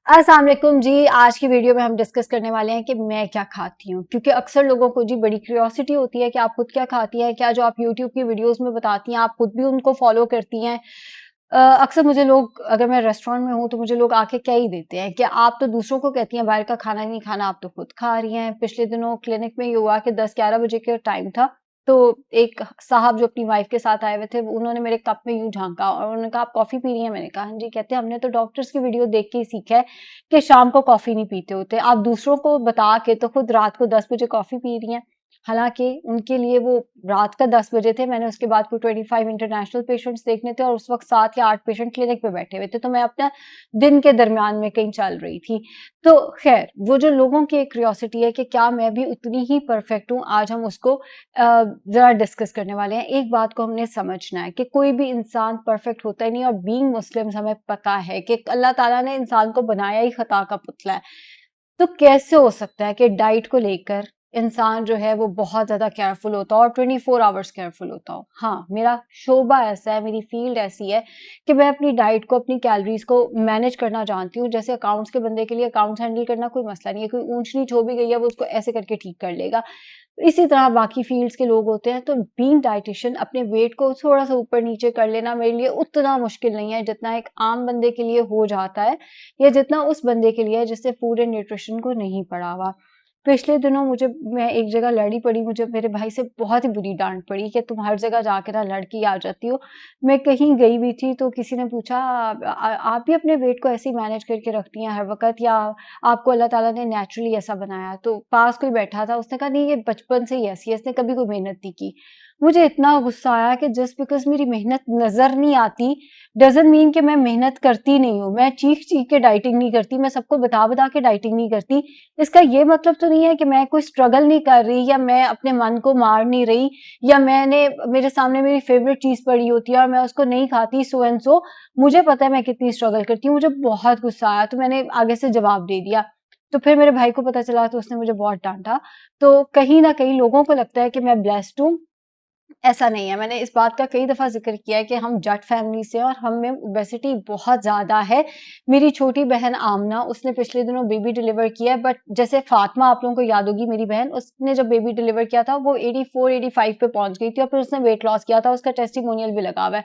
अस्सलाम वालेकुम जी। आज की वीडियो में हम डिस्कस करने वाले हैं कि मैं क्या खाती हूँ, क्योंकि अक्सर लोगों को जी बड़ी क्यूरियोसिटी होती है कि आप खुद क्या खाती हैं, क्या जो आप यूट्यूब की वीडियोस में बताती हैं आप खुद भी उनको फॉलो करती हैं। अक्सर मुझे लोग, अगर मैं रेस्टोरेंट में हूँ तो मुझे लोग आके क्या ही देते हैं कि आप तो दूसरों को कहती हैं बाहर का खाना नहीं खाना, आप तो खुद खा रही हैं। पिछले दिनों क्लिनिक में ये हुआ कि 10-11 बजे का टाइम था, तो एक साहब जो अपनी वाइफ के साथ आए हुए थे, उन्होंने मेरे कप में यूँ झाँका और उन्होंने कहा, "आप कॉफ़ी पी रही हैं?" मैंने कहा, "हाँ जी।" कहते, "हमने तो डॉक्टर्स की वीडियो देख के ही सीखा है कि शाम को कॉफ़ी नहीं पीते होते। आप दूसरों को बता के तो खुद रात को 10 बजे कॉफ़ी पी रही हैं।" हालाँकि उनके लिए वो रात का 10 बजे थे, मैंने उसके बाद कोई 25 इंटरनेशनल पेशेंट्स देखने थे और उस वक़्त 7 या 8 पेशेंट क्लिनिक पे बैठे हुए थे, तो मैं अपना दिन के दरमियान में कहीं चल रही थी। तो ख़ैर, वो जो लोगों की एक क्यूरियोसिटी है कि क्या मैं भी उतनी ही परफ़ेक्ट हूँ, आज हम उसको ज़रा डिस्कस करने वाले हैं। एक बात को हमने समझना है कि कोई भी इंसान परफ़ेक्ट होता ही नहीं और बीइंग मुस्लिम्स हमें पता है कि अल्लाह ताला ने इंसान को बनाया ही ख़ता का पुतला है। तो कैसे हो सकता है कि डाइट को लेकर इंसान जो है वो बहुत ज़्यादा केयरफुल होता हो और 24 आवर्स केयरफुल होता हो? हाँ, मेरा शोबा ऐसा है, मेरी फ़ील्ड ऐसी है कि मैं अपनी डाइट को, अपनी कैलोरीज़ को मैनेज करना जानती हूँ। जैसे अकाउंट्स के बंदे के लिए अकाउंट्स हैंडल करना कोई मसला नहीं है, कोई ऊँच-नीच हो भी गई है, वो उसको ऐसे करके ठीक कर लेगा। इसी तरह बाकी फ़ील्ड्स के लोग होते हैं, तो बीइंग डायटीशियन अपने वेट को थोड़ा-सा ऊपर-नीचे कर लेना मेरे लिए उतना मुश्किल नहीं है, जितना एक आम बंदे के लिए हो जाता है या जितना उस बंदे के लिए है जिसने फूड एंड न्यूट्रिशन को नहीं पढ़ा हुआ। पिछले दिनों मैं एक जगह लड़ी पड़ी, मुझे मेरे भाई से बहुत ही बुरी डाँट पड़ी कि तुम हर जगह जाके ना लड़ के ही आ जाती हो। मैं कहीं गई हुई थी तो किसी ने पूछा, आप भी अपने वेट को ऐसे ही मैनेज करके रखती हैं हर वक़्त या आपको अल्लाह ताला ने नेचुरली ऐसा बनाया?" तो पास कोई बैठा था, उसने कहा, "नहीं, ये बचपन से ही ऐसी है, इसने कभी कोई मेहनत नहीं की।" मुझे इतना गुस्सा आया कि जस्ट बिकॉज़ मेरी मेहनत नज़र नहीं आती, डज़न्ट मीन कि मैं मेहनत करती नहीं हूँ। मैं चीख-चीख के डाइटिंग नहीं करती, मैं सबको बता-बता के डाइटिंग नहीं करती। इसका ये मतलब तो नहीं है कि मैं कोई स्ट्रगल नहीं कर रही या मैं अपने मन को मार नहीं रही या मेरे सामने मेरी फ़ेवरेट चीज़ पड़ी होती है और मैं उसको नहीं खाती सो एंड सो। मुझे पता है मैं कितनी स्ट्रगल करती हूँ, मुझे बहुत गुस्सा आया तो मैंने आगे से जवाब दे दिया। तो फिर मेरे भाई को पता चला तो उसने मुझे बहुत डाँटा। तो कहीं न कहीं लोगों को लगता है कि मैं ब्लेस्ड हूँ, ऐसा नहीं है। मैंने इस बात का कई दफ़ा ज़िक्र किया है कि हम जट फैमिली से हैं और हम में ओबेसिटी बहुत ज़्यादा है। मेरी छोटी बहन आमना, उसने पिछले दिनों बेबी डिलीवर किया है, बट जैसे फ़ातिमा, आप लोगों को याद होगी मेरी बहन, उसने जब बेबी डिलीवर किया था वो 84-85 पे पहुँच गई थी और फिर उसने वेट लॉस किया था, उसका टेस्टिमोनियल भी लगा हुआ है।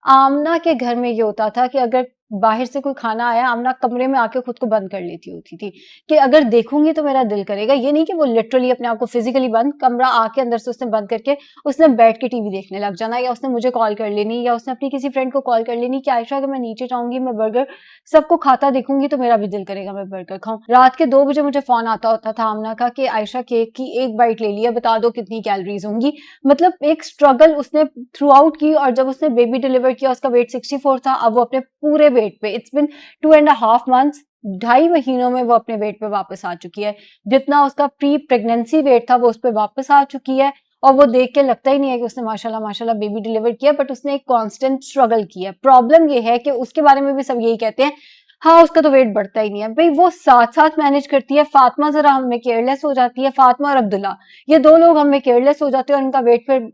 आमना के घर में ये होता था कि अगर बाहर से कोई खाना आया, आमना कमरे में आके खुद को बंद कर लेती होती थी कि अगर देखूँगी तो मेरा दिल करेगा। ये नहीं कि वो लिटरली अपने आप को फिज़िकली बंद, कमरा आके अंदर से उसने बंद करके उसने बैठ के टीवी देखने लग जाना या उसने मुझे कॉल कर लेनी या उसने अपनी किसी फ्रेंड को कॉल कर लेनी कि आयशा, अगर मैं नीचे जाऊँगी, मैं बर्गर सबको खाता देखूँगी तो मेरा भी दिल करेगा मैं बर्गर खाऊँ। रात के 2 बजे मुझे फ़ोन आता होता था आमना का कि आयशा, केक की 1 बाइट ले लिया, बता दो कितनी कैलोरीज़ होंगी। मतलब एक स्ट्रगल उसने थ्रू आउट की और जब उसने बेबी डिलीवर किया उसका वेट 64 था, अब वो अपने पूरे वेट पे, it's been 2 and a half months, 2.5 महीनों में वो अपने वेट पे वापस आ चुकी है। जितना उसका प्री प्रेगनेंसी वेट था वो उस पे वापस आ चुकी है और वो देख के लगता ही नहीं है कि उसने माशाल्लाह माशाल्लाह बेबी डिलीवर किया, बट उसने एक कांस्टेंट स्ट्रगल किया है। प्रॉब्लम ये है कि उसके बारे में भी सब यही कहते हैं, हाँ, उसका तो वेट बढ़ता ही नहीं है। भई वो साथ-साथ मैनेज करती है, फातिमा ज़रा हम में केयरलेस हो जाती है, फातिमा और अब्दुल्ला, ये 2 लोग हम में केयरलेस हो जाते हैं और इनका वेट फिर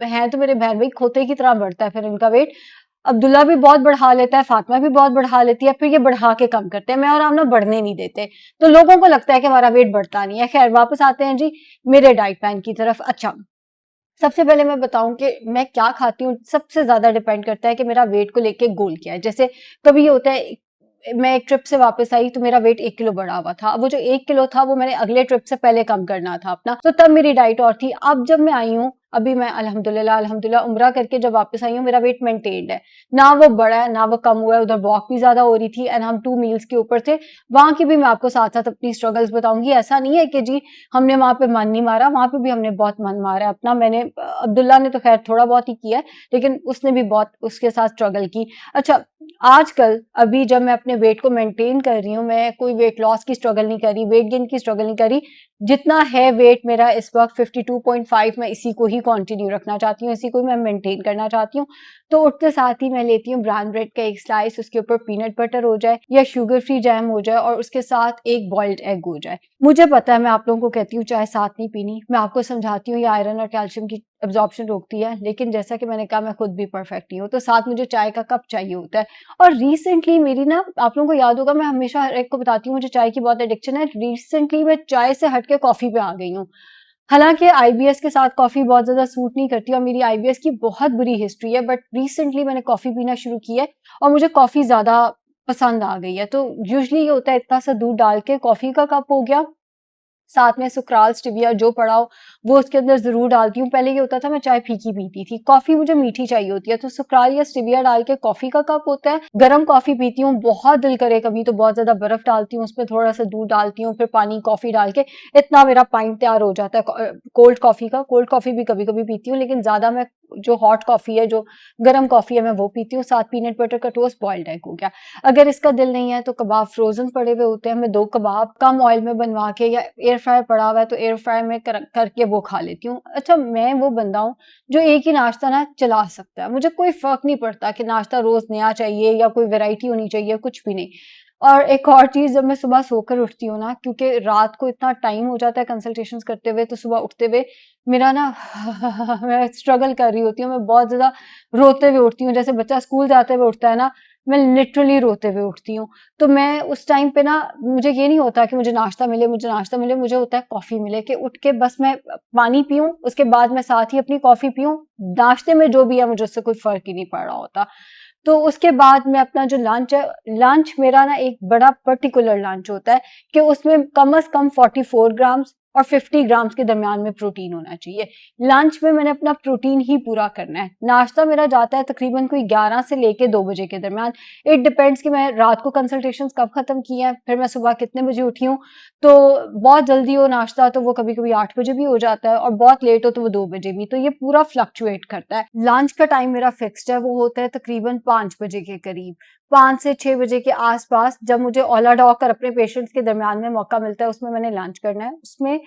हैं तो मेरे बहन भाई खोते की तरह बढ़ता है फिर इनका वेट। अब्दुल्ला भी बहुत बढ़ा लेता है, फातिमा भी बहुत बढ़ा लेती है, फिर ये बढ़ा के कम करते हैं। मैं और आमना बढ़ने नहीं देते। तो लोगों को लगता है कि हमारा वेट बढ़ता नहीं है। खैर वापस आते हैं जी मेरे डाइट प्लान की तरफ। अच्छा, सबसे पहले मैं बताऊँ कि मैं क्या खाती हूँ, सबसे ज़्यादा डिपेंड करता है कि मेरा वेट को लेके गोल क्या है। जैसे कभी ये होता है, मैं एक ट्रिप से वापस आई तो मेरा वेट 1 किलो बढ़ा हुआ था। अब वो जो 1 किलो था वो मैंने अगले ट्रिप से पहले कम करना था अपना, तो तब मेरी डाइट और थी। अब जब मैं आई हूँ, अभी मैं अल्हम्दुलिल्लाह उम्रा करके जब वापस आई हूँ, मेरा वेट मेंटेन्ड है। ना वो बढ़ा है, ना वो कम हुआ है, उधर वॉक भी ज़्यादा हो रही थी एंड हम 2 मील्स के ऊपर थे। वहाँ की भी मैं आपको साथ-साथ अपनी स्ट्रगल्स बताऊँगी। ऐसा नहीं है कि जी हमने वहाँ पे मन नहीं मारा, वहाँ पे भी हमने बहुत मन मारा है अपना। अब्दुल्ला ने तो खैर थोड़ा बहुत ही किया है, लेकिन उसने भी बहुत उसके साथ स्ट्रगल की। अच्छा, आजकल अभी जब मैं अपने वेट को मेंटेन कर रही हूँ, मैं कोई वेट लॉस की स्ट्रगल नहीं कर रही, वेट गेन की स्ट्रगल नहीं कर रही। जितना है वेट मेरा इस वक़्त 52.5, मैं इसी को ही कंटिन्यू रखना चाहती हूँ, इसी को ही मैं मेंटेन करना चाहती हूँ। तो उठते साथ ही मैं लेती हूँ ब्राउन ब्रेड का एक स्लाइस, उसके ऊपर पीनट बटर हो जाए या शुगर फ्री जैम हो जाए और उसके साथ एक बॉइल्ड एग हो जाए। मुझे पता है मैं आप लोगों को कहती हूँ चाय साथ नहीं पीनी, मैं आपको समझाती हूँ ये आयरन और कैल्शियम की एब्जॉर्प्शन रोकती है, लेकिन जैसा कि मैंने कहा मैं खुद भी परफेक्ट नहीं हूँ, तो साथ मुझे चाय का कप चाहिए होता है। और रिसेंटली मेरी ना, आप लोगों को याद होगा मैं हमेशा हर एक को बताती हूँ मुझे चाय की बहुत एडिक्शन है, रिसेंटली मैं चाय से हट के कॉफ़ी पे आ गई हूँ। हालाँकि आईबीएस के साथ कॉफ़ी बहुत ज़्यादा सूट नहीं करती और मेरी आईबीएस की बहुत बुरी हिस्ट्री है, बट रिसेंटली मैंने कॉफ़ी पीना शुरू की है और मुझे कॉफ़ी ज़्यादा पसंद आ गई है। तो यूजुअली ये होता है इतना सा दूध डाल के कॉफ़ी का कप हो गया, साथ में सुक्राल, स्टेविया जो पड़ा हो वो उसके अंदर ज़रूर डालती हूँ। पहले ये होता था मैं चाय फीकी पीती थी, कॉफ़ी मुझे मीठी चाहिए होती है, तो सुक्राल या स्टेविया डाल के कॉफ़ी का कप होता है, गरम कॉफ़ी पीती हूँ, बहुत दिल करे कभी तो बहुत ज़्यादा बर्फ़ डालती हूँ, उसमें थोड़ा-सा दूध डालती हूँ, फिर पानी, कॉफ़ी डाल के इतना मेरा पाइंट तैयार हो जाता है कोल्ड कॉफ़ी का। कोल्ड कॉफ़ी भी कभी-कभी पीती हूँ, लेकिन ज़्यादा मैं जो हॉट कॉफ़ी है, जो गरम कॉफ़ी है मैं वो पीती हूँ, साथ पीनट बटर का टोस्ट, बॉइल्ड एग हो गया। अगर इसका दिल नहीं है तो कबाब फ्रोज़न पड़े हुए होते हैं, मैं 2 कबाब कम ऑयल में बनवा के, या एयर फ्रायर पड़ा हुआ है तो एयर फ्रायर में करके वो खा लेती हूँ। अच्छा, मैं वो बंदा हूँ जो एक ही नाश्ता ना चला सकता है। मुझे कोई फ़र्क नहीं पड़ता कि नाश्ता रोज़ नया चाहिए या कोई वैरायटी होनी चाहिए, कुछ भी नहीं। और एक और चीज़, जब मैं सुबह सोकर उठती हूँ ना, क्योंकि रात को इतना टाइम हो जाता है कंसल्टेशंस करते हुए, तो सुबह उठते हुए मेरा ना मैं स्ट्रगल कर रही होती हूँ, मैं बहुत ज़्यादा रोते हुए उठती हूँ। जैसे बच्चा स्कूल जाते हुए उठता है ना, मैं लिटरली रोते हुए उठती हूँ। तो मैं उस टाइम पे ना, मुझे ये नहीं होता कि मुझे नाश्ता मिले, मुझे होता है कॉफ़ी मिले, कि उठ के बस मैं पानी पीऊँ, उसके बाद मैं साथ ही अपनी कॉफ़ी पीऊँ। नाश्ते में जो भी है मुझे उससे कोई फ़र्क ही नहीं पड़ रहा होता। तो उसके बाद मैं अपना जो लंच है, लंच मेरा ना एक बड़ा पर्टिकुलर लंच होता है कि उसमें कम से कम 44 ग्राम्स और 50 ग्राम्स के दरमियान में प्रोटीन होना चाहिए। लंच में मैंने अपना प्रोटीन ही पूरा करना है। नाश्ता मेरा जाता है तकरीबन कोई 11 से लेके 2 बजे के दरमियान। इट डिपेंड्स कि मैं रात को कंसल्टेशंस कब खत्म की हैं, फिर मैं सुबह कितने बजे उठी हूँ। तो बहुत जल्दी हो नाश्ता तो वो कभी-कभी 8 बजे भी हो जाता है, और बहुत लेट हो तो वो 2 बजे भी। तो ये पूरा फ्लक्चुएट करता है। लंच का टाइम मेरा फिक्स्ड है, वो होता है तकरीबन 5 बजे के करीब। 5 से 6 बजे के आस-पास जब मुझे ऑला डॉक और अपने पेशेंट्स के दरमियान में मौका मिलता है, उसमें मैंने लंच करना है। उसमें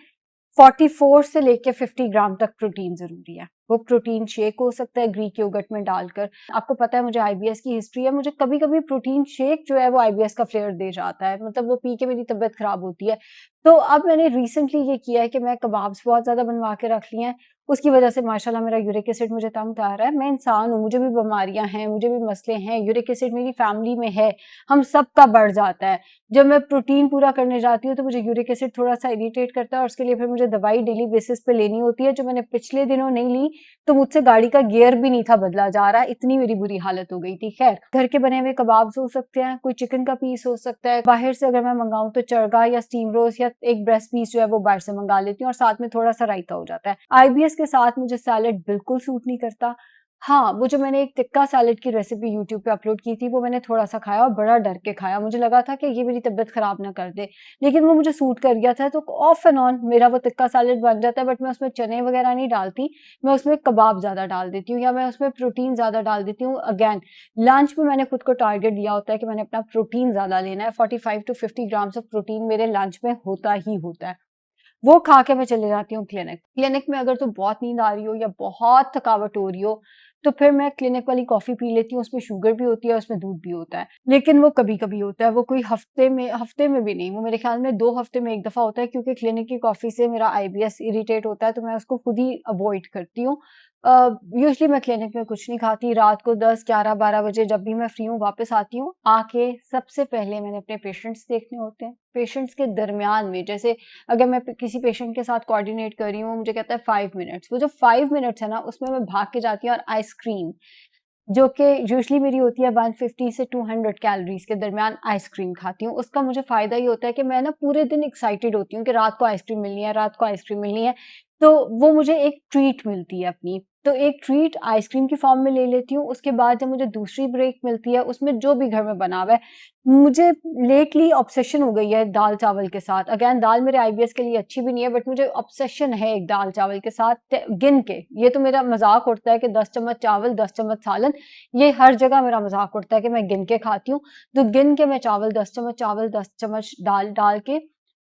44 से लेके 50 ग्राम तक प्रोटीन ज़रूरी है। वो प्रोटीन शेक हो सकता है ग्रीक योगर्ट में डालकर। आपको पता है मुझे आईबीएस की हिस्ट्री है, मुझे कभी-कभी प्रोटीन शेक जो है वो आईबीएस का फ्लेवर दे जाता है, मतलब वो पी के मेरी तबीयत खराब होती है। तो अब मैंने रिसेंटली ये किया है कि मैं कबाब्स बहुत ज़्यादा बनवा के रख लिए हैं, उसकी वजह से माशाल्लाह मेरा यूरिक एसिड मुझे तंग आ रहा है। मैं इंसान हूँ, मुझे भी बीमारियाँ हैं, मुझे भी मसले हैं, यूरिक एसिड मेरी फैमिली में है, हम सबका बढ़ जाता है। जब मैं प्रोटीन पूरा करने जाती हूँ तो मुझे यूरिक एसिड थोड़ा-सा इरिटेट करता है, और उसके लिए फिर मुझे दवाई डेली बेसिस पे लेनी होती है, जो मैंने पिछले दिनों नहीं ली, तो मुझसे गाड़ी का गियर भी नहीं था बदला जा रहा, इतनी मेरी बुरी हालत हो गई थी। खैर, घर के बने हुए कबाब्स हो सकते हैं, कोई चिकन का पीस हो सकता है, बाहर से अगर मैं मँगाऊँ तो चरगा या स्टीम रोस्ट या एक ब्रेस्ट पीस जो है वो बाहर से मँगा लेती हूँ, और साथ में थोड़ा-सा रायता हो जाता है। आईबीएस के साथ मुझे सैलेड बिल्कुल सूट नहीं करता। हाँ, वो जो मैंने एक टिक्का सैलेड की रेसिपी यूट्यूब पे अपलोड की थी, वो मैंने थोड़ा-सा खाया और बड़ा डर के खाया। मुझे लगा था कि ये मेरी तबीयत खराब ना कर दे, लेकिन वो मुझे सूट कर गया था, तो ऑफ एंड ऑन मेरा वो टिक्का सैलेड बन जाता है, बट मैं उसमें चने वगैरह नहीं डालती, मैं उसमें कबाब ज़्यादा डाल देती हूँ, या मैं उसमें प्रोटीन ज़्यादा डाल देती हूँ। अगेन, लंच में मैंने खुद को टारगेट दिया होता है कि मैंने अपना प्रोटीन ज़्यादा लेना है, 45 टू 50 ग्राम्स ऑफ प्रोटीन मेरे लंच में होता ही होता है। वो खा के मैं चले जाती हूँ क्लिनिक। क्लिनिक में अगर तो बहुत नींद आ रही हो या बहुत थकावट हो रही हो, तो फिर मैं क्लिनिक वाली कॉफ़ी पी लेती हूँ, उसमें शुगर भी होती है, उसमें दूध भी होता है। लेकिन वो कभी-कभी होता है, वो कोई हफ़्ते में भी नहीं, वो मेरे ख़्याल में 2 हफ़्ते में 1 दफ़ा होता है, क्योंकि क्लिनिक की कॉफ़ी से मेरा आईबीएस इरिटेट होता है, तो मैं उसको खुद ही अवॉइड करती हूँ। यूजुअली मैं क्लिनिक में कुछ नहीं खाती, रात को 10, 11, 12 बजे जब भी मैं फ्री हूँ वापस आती हूँ, आके सबसे पहले मैंने अपने पेशेंट्स देखने होते हैं। पेशेंट्स के दरमियान में, जैसे अगर मैं किसी पेशेंट के साथ कोऑर्डिनेट कर रही हूँ, मुझे कहता है 5 मिनट्स, वो जो 5 मिनट्स है ना, उसमें मैं भाग के जाती हूँ और आइसक्रीम, जो कि यूजुअली मेरी होती है 150 से 200 कैलोरीज़ के दरमियान, आइसक्रीम खाती हूँ। उसका मुझे फ़ायदा ये होता है कि मैं ना पूरे दिन एक्साइटेड होती हूँ कि रात को आइसक्रीम मिलनी है, रात को आइसक्रीम मिलनी है। तो वो मुझे एक ट्रीट मिलती है अपनी। तो एक ट्रीट आइसक्रीम की फ़ॉर्म में ले लेती हूँ, उसके बाद जब मुझे दूसरी ब्रेक मिलती है, उसमें जो भी घर में बना हुआ है, मुझे लेटली ऑब्सेशन हो गई है दाल-चावल के साथ। अगेन, दाल मेरे आईबीएस के लिए अच्छी भी नहीं है, बट मुझे ऑब्सेशन है एक दाल-चावल के साथ गिन के। ये तो मेरा मज़ाक उड़ता है कि 10 चम्मच चावल, 10 चम्मच सालन, ये हर जगह मेरा मज़ाक उड़ता है कि मैं गिन के खाती हूँ। तो गिन के मैं चावल 10 चम्मच चावल, 10 चम्मच दाल डाल के,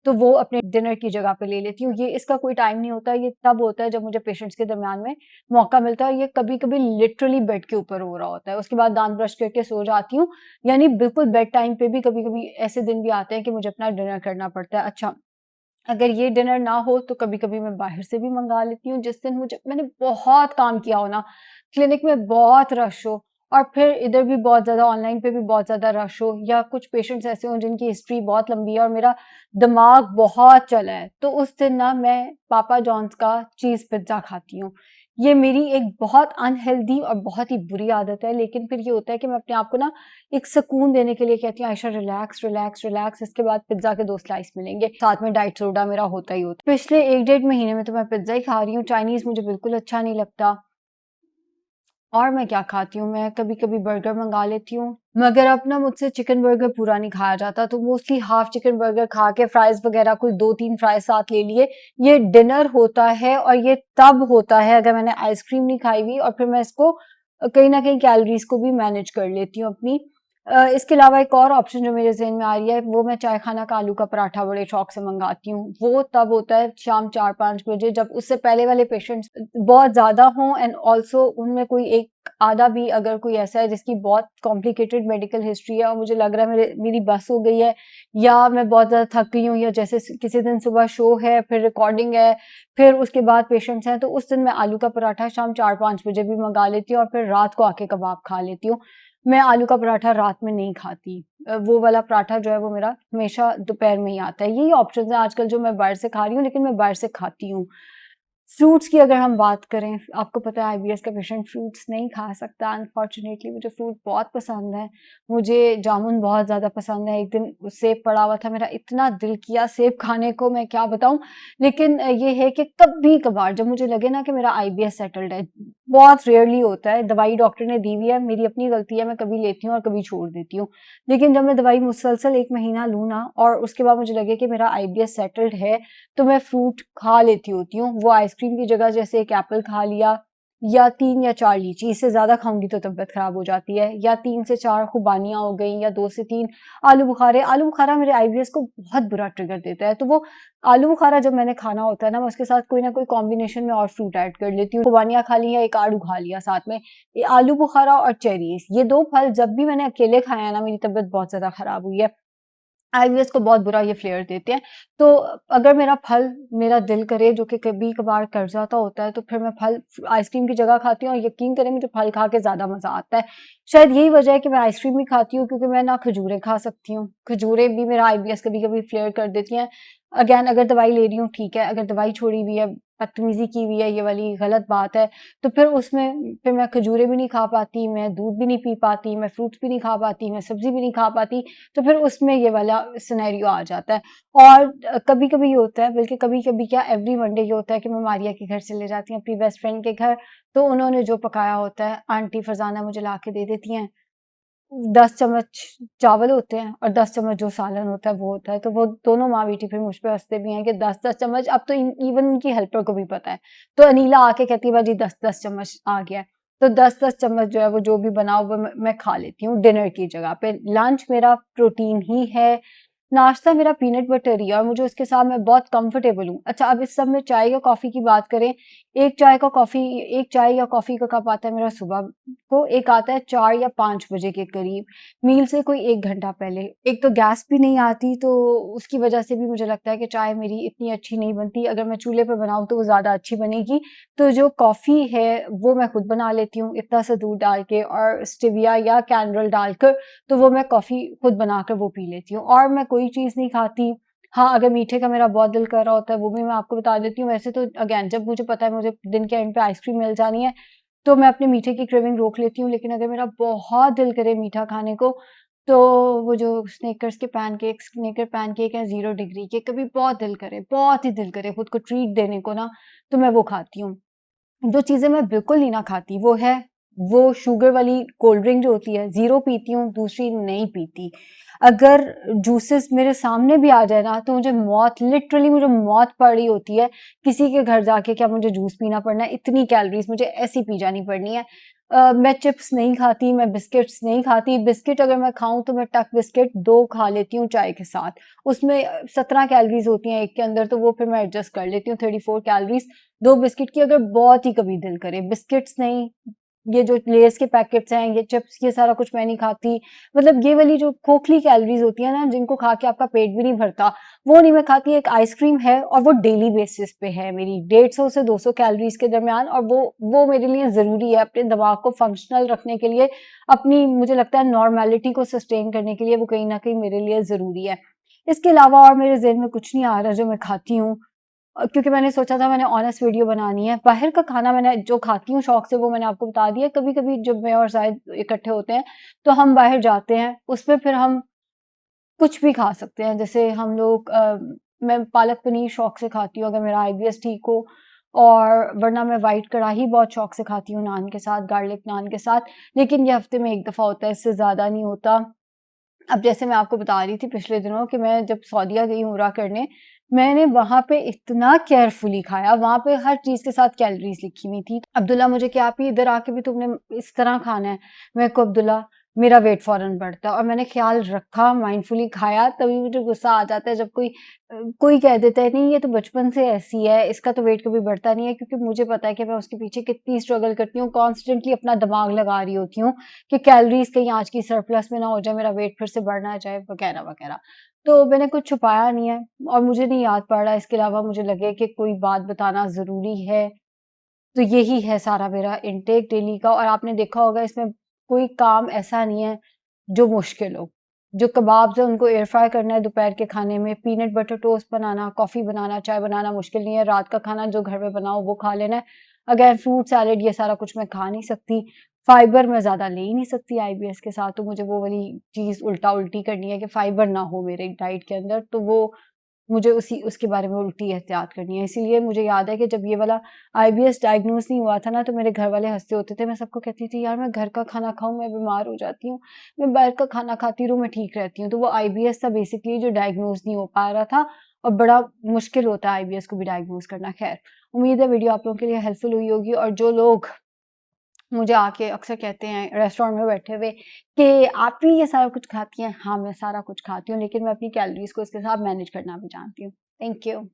तो वो अपने डिनर की जगह पे ले लेती हूँ। ये इसका कोई टाइम नहीं होता, ये तब होता है जब मुझे पेशेंट्स के दरमियान में मौका मिलता है, और ये कभी-कभी लिटरली बेड के ऊपर हो रहा होता है। उसके बाद दाँत ब्रश करके सो जाती हूँ, यानी बिल्कुल बेड टाइम पे भी कभी-कभी ऐसे दिन भी आते हैं कि मुझे अपना डिनर करना पड़ता है। अच्छा, अगर ये डिनर ना हो तो कभी-कभी मैं बाहर से भी मँगा लेती हूँ। जिस दिन मैंने बहुत काम किया हो ना, क्लिनिक में बहुत रश हो और फिर इधर भी बहुत ज़्यादा ऑनलाइन पे भी बहुत ज़्यादा रश हो या कुछ पेशेंट्स ऐसे हों जिनकी हिस्ट्री बहुत लंबी है और मेरा दिमाग बहुत चला है, तो उस दिन ना मैं पापा जॉन्स का चीज़ पिज़्ज़ा खाती हूँ। ये मेरी एक बहुत अनहेल्दी और बहुत ही बुरी आदत है, लेकिन फिर ये होता है कि मैं अपने आप को ना एक सुकून देने के लिए कहती हूँ आयशा रिलैक्स, रिलैक्स, रिलैक्स, इसके बाद पिज़्ज़ा के 2 स्लाइस मिलेंगे। साथ में डाइट सोडा मेरा होता ही होता है। पिछले 1 डेढ़ महीने में तो मैं पिज़्ज़ा ही खा रही हूँ, चाइनीज़ मुझे बिल्कुल अच्छा नहीं लगता। और मैं क्या खाती हूँ, मैं कभी-कभी बर्गर मँगा लेती हूँ, मगर अब ना मुझसे चिकन बर्गर पूरा नहीं खाया जाता, तो मोस्टली हाफ चिकन बर्गर खा के फ्राइज़ वग़ैरह कोई 2-3 फ्राइज़ साथ ले लिए, ये डिनर होता है और ये तब होता है अगर मैंने आइसक्रीम नहीं खाई हुई और फिर मैं इसको कहीं न कहीं कैलोरीज़ को भी मैनेज कर लेती हूँ अपनी। इसके अलावा एक और ऑप्शन जो मेरे ज़हन में आ रही है, वो मैं चाय खाना का आलू का पराठा बड़े शौक से मँगाती हूँ। वो तब होता है शाम 4-5 बजे जब उससे पहले वाले पेशेंट्स बहुत ज़्यादा हों एंड ऑल्सो उनमें कोई एक आधा भी अगर कोई ऐसा है जिसकी बहुत कॉम्प्लिकेटेड मेडिकल हिस्ट्री है और मुझे लग रहा है मेरी बस हो गई है या मैं बहुत ज़्यादा थक गई हूँ या जैसे किसी दिन सुबह शो है, फिर रिकॉर्डिंग है, फिर उसके बाद पेशेंट्स हैं, तो उस दिन मैं आलू का पराठा शाम 4-5 बजे भी मँगा लेती हूँ और फिर रात को आके कबाब खा लेती हूँ। मैं आलू का पराठा रात में नहीं खाती। वो वाला पराठा जो है वो मेरा हमेशा दोपहर में ही आता है। यही ऑप्शंस हैं आजकल जो मैं बाहर से खा रही हूँ, लेकिन मैं बाहर से खाती हूँ। फ्रूट्स की अगर हम बात करें, आपको पता है आईबीएस का पेशेंट फ्रूट्स नहीं खा सकता अनफॉर्च्युनेटली मुझे फ्रूट बहुत पसंद है। मुझे जामुन बहुत ज़्यादा पसंद है। एक दिन सेब पड़ा हुआ था, मेरा इतना दिल किया सेब खाने को मैं क्या बताऊँ। लेकिन ये है कि कभी-कभार जब मुझे लगे ना कि मेरा आईबीएस सेटल्ड है, बहुत रेयरली होता है, दवाई डॉक्टर ने दी हुई है, मेरी अपनी गलती है, मैं कभी लेती हूँ और कभी छोड़ देती हूँ। लेकिन जब मैं दवाई मुसलसल 1 महीना लूँ ना और उसके बाद मुझे लगे कि मेरा आईबीएस सेटल्ड है, तो मैं फ्रूट खा लेती होती हूँ। वो आइसक्रीम की जगह जैसे एक एप्पल खा लिया या 3 या 4 लीची, इससे ज़्यादा खाऊँगी तो तबीयत खराब हो जाती है या 3 से 4 खुबानियाँ हो गईं या 2 से 3 आलू बुखारे। आलू बुखारा मेरे आईबीएस को बहुत बुरा ट्रिगर देता है, तो वो आलू बुखारा जब मैंने खाना होता है ना, मैं उसके साथ कोई ना कोई कॉम्बिनेशन में और फ्रूट ऐड कर लेती हूँ। खुबानियाँ खा ली या एक आड़ू खा लिया साथ में। ये आलू बुखारा और चेरीज़, ये 2 फल जब भी मैंने अकेले खाए हैं ना, मेरी तबीयत बहुत ज़्यादा खराब हुई है। आईबीएस को बहुत बुरा ये फ्लेयर देते हैं। तो अगर मेरा दिल करे जो कि कभी-कभार कर जाता होता है, तो फिर मैं फल आइसक्रीम की जगह खाती हूँ और यकीन करें मुझे फल खा के ज़्यादा मज़ा आता है। शायद यही वजह है कि मैं आइसक्रीम भी खाती हूँ क्योंकि मैं ना खजूरें खा सकती हूँ। खजूरें भी मेरा आईबीएस कभी-कभी फ्लेयर कर देती हैं। अगेन अगर दवाई ले रही हूँ ठीक है, अगर दवाई छोड़ी हुई है, बदतमीज़ी की हुई है, ये वाली गलत बात है, तो फिर मैं खजूरें भी नहीं खा पाती, मैं दूध भी नहीं पी पाती, मैं फ्रूट्स भी नहीं खा पाती, मैं सब्ज़ी भी नहीं खा पाती। तो फिर उसमें ये वाला सिनेरियो आ जाता है और कभी-कभी ये होता है बल्कि कभी-कभी क्या एवरी मंडे ये होता है कि मैं मारिया के घर चले जाती हूँ अपनी बेस्ट फ्रेंड के घर, तो उन्होंने जो पकाया होता है आंटी फरज़ाना मुझे ला के दे देती हैं। 10 चम्मच चावल होते हैं और 10 चम्मच जो सालन होता है वो होता है, तो वो दोनों माँ-बेटी फिर मुझ पे हँसते भी हैं कि 10-10 चम्मच अब तो इवन उनकी हेल्पर को भी पता है। तो अनीला आके कहती है बाजी 10-10 चम्मच आ गया है। तो 10-10 चम्मच जो है वो जो भी बना हुआ मैं खा लेती हूँ डिनर की जगह पे। लंच मेरा प्रोटीन ही है, नाश्ता मेरा पीनट बटर ही है और मुझे उसके साथ मैं बहुत कंफर्टेबल हूँ। अच्छा अब इस सब में चाय या कॉफ़ी की बात करें, एक चाय या कॉफ़ी का कप आता है मेरा सुबह को, एक आता है 4 या 5 बजे के करीब, मील से कोई 1 घंटा पहले। एक तो गैस भी नहीं आती तो उसकी वज़ह से भी मुझे लगता है कि चाय मेरी इतनी अच्छी नहीं बनती, अगर मैं चूल्हे पे बनाऊँ तो वो ज़्यादा अच्छी बनेगी। तो जो कॉफ़ी है वो मैं खुद बना लेती हूँ इतना सा दूध डाल के और स्टेविया या कैंडल डालकर, तो वो मैं कॉफ़ी खुद बनाकर वो पी लेती हूँ और मैं कोई चीज़ नहीं खाती। हाँ, अगर मीठे का मेरा बहुत दिल कर रहा होता है वो भी मैं आपको बता देती हूँ। वैसे तो अगेन जब मुझे पता है मुझे दिन के एंड पे आइसक्रीम मिल जानी है, तो मैं अपने मीठे की क्रेविंग रोक लेती हूँ। लेकिन अगर मेरा बहुत दिल करे मीठा खाने को, तो वो जो स्नेकर पैनकेक हैं 0 डिग्री के, कभी बहुत दिल करे, बहुत ही दिल करे खुद को ट्रीट देने को ना, तो मैं वो खाती हूँ। जो चीज़ें मैं बिल्कुल नहीं ना खाती वो शुगर वाली कोल्ड ड्रिंक जो होती है, 0 पीती हूँ, दूसरी नहीं पीती। अगर जूसेस मेरे सामने भी आ जाए ना तो लिटरली मुझे मौत पड़ी होती है, किसी के घर जाके क्या मुझे जूस पीना पड़ना है, इतनी कैलोरीज़ मुझे ऐसी पी जानी पड़नी है। मैं चिप्स नहीं खाती, मैं बिस्किट्स नहीं खाती, बिस्किट अगर मैं खाऊँ तो मैं टक बिस्किट 2 खा लेती हूँ चाय के साथ। उसमें 17 कैलोरीज़ होती हैं एक के अंदर तो वो फिर मैं एडजस्ट कर लेती हूँ 34 कैलोरीज़ 2 बिस्किट की अगर बहुत ही कभी दिल करे, बिस्किट्स नहीं, ये जो लेस के पैकेट्स हैं, ये चिप्स, ये सारा कुछ मैं नहीं खाती। मतलब ये वाली जो खोखली कैलोरीज़ होती है ना, जिनको खा के आपका पेट भी नहीं भरता, वो नहीं मैं खाती। एक आइसक्रीम है और वो डेली बेसिस पे है मेरी 150 से 200 कैलोरीज़ के दरमियान, और वो मेरे लिए ज़रूरी है अपने दिमाग को फंक्शनल रखने के लिए, अपनी मुझे लगता है नॉर्मैलिटी को सस्टेन करने के लिए वो कहीं न कहीं मेरे लिए ज़रूरी है। इसके अलावा और मेरे ज़हन में कुछ नहीं आ रहा जो मैं खाती हूँ। क्योंकि मैंने सोचा था मैंने ऑनेस्ट वीडियो बनानी है। बाहर का खाना मैंने जो खाती हूँ शौक से वो मैंने आपको बता दिया। कभी-कभी जब मैं और ज़ाहिद इकट्ठे होते हैं, तो हम बाहर जाते हैं, उसमें फिर हम कुछ भी खा सकते हैं। जैसे हम लोग मैं पालक पनीर शौक से खाती हूँ अगर मेरा आईबीएस ठीक हो, और वरना मैं व्हाइट कढ़ाई बहुत शौक से खाती हूँ नान के साथ, गार्लिक नान के साथ। लेकिन ये हफ्ते में 1 दफ़ा होता है, इससे ज़्यादा नहीं होता। अब जैसे मैं आपको बता रही थी पिछले दिनों कि मैं जब सऊदीया गई उम्रा करने, मैंने वहाँ पे इतना केयरफुली खाया, वहाँ पे हर चीज़ के साथ कैलोरीज़ लिखी हुई थी। अब्दुल्ला मुझे क्या पी इधर आके भी तुमने इस तरह खाना है। मैं को अब्दुल्ला मेरा वेट फ़ौरन बढ़ता है, और मैंने ख़्याल रखा, माइंडफुली खाया। तभी मुझे गुस्सा आ जाता है जब कोई कह देता है नहीं ये तो बचपन से ऐसी है, इसका तो वेट कभी बढ़ता नहीं है, क्योंकि मुझे पता है कि मैं उसके पीछे कितनी स्ट्रगल करती हूँ, कॉन्स्टेंटली अपना दिमाग लगा रही होती हूँ कि कैलोरीज़ कहीं आज की सरप्लस में ना हो जाए, मेरा वेट फिर से बढ़ ना जाए, वगैरह-वगैरह। तो मैंने कुछ छुपाया नहीं है, और मुझे नहीं याद पड़ रहा इसके अलावा मुझे लगे कि कोई बात बताना ज़रूरी है, तो यही है सारा मेरा इनटेक डेली का। और आपने देखा होगा इसमें कोई काम ऐसा नहीं है जो मुश्किल हो। जो कबाब्स हैं उनको एयर फ्राई करना है दोपहर के खाने में, पीनट बटर टोस्ट बनाना, कॉफ़ी बनाना, चाय बनाना मुश्किल नहीं है, रात का खाना जो घर में बनाओ वो खा लेना है। अगेन फ्रूट सैलेड ये सारा कुछ मैं खा नहीं सकती, फाइबर मैं ज़्यादा ले ही नहीं सकती आईबीएस के साथ, तो मुझे वो वाली चीज़ उल्टा-उल्टी करनी है कि फाइबर ना हो मेरे डाइट के अंदर, तो वो मुझे उसके बारे में उल्टी एहतियात करनी है। इसीलिए मुझे याद है कि जब ये वाला आईबीएस डायग्नोज़ नहीं हुआ था ना, तो मेरे घर वाले हँसते होते थे। मैं सबको कहती थी, "यार मैं घर का खाना खाऊँ, मैं बीमार हो जाती हूँ। मैं बाहर का खाना खाती रहूँ, मैं ठीक रहती हूँ।" तो वो आईबीएस था बेसिकली जो डायग्नोज़ नहीं हो पा रहा था, और बड़ा मुश्किल होता है आईबीएस को भी डायग्नोज़ करना। ख़ैर, उम्मीद है वीडियो आप लोगों के लिए हेल्पफुल हुई होगी, और जो लोग मुझे आके अक्सर कहते हैं रेस्टोरेंट में बैठे हुए कि आप भी ये सारा कुछ खाती हैं? हाँ, मैं सारा कुछ खाती हूँ, लेकिन मैं अपनी कैलोरीज़ को इसके साथ मैनेज करना भी जानती हूँ। Thank you.